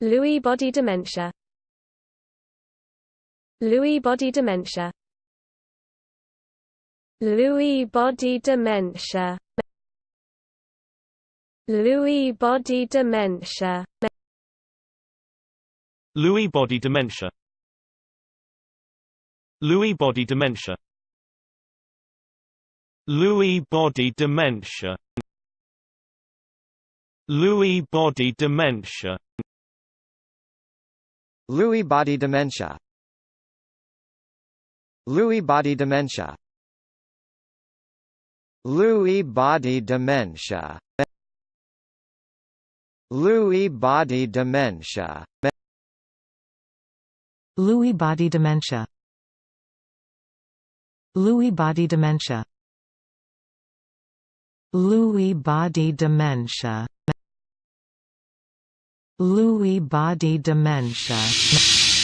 Lewy Body Dementia. Lewy Body Dementia. Lewy Body Dementia. Lewy Body Dementia. Lewy Body Dementia. Lewy Body Dementia. Lewy Body Dementia. Lewy Body Dementia. Lewy Body Dementia. Lewy Body Dementia. Lewy Body Dementia. Lewy Body Dementia. Lewy Body Dementia. Lewy Body Dementia. Lewy Body Dementia. Lewy Body Dementia.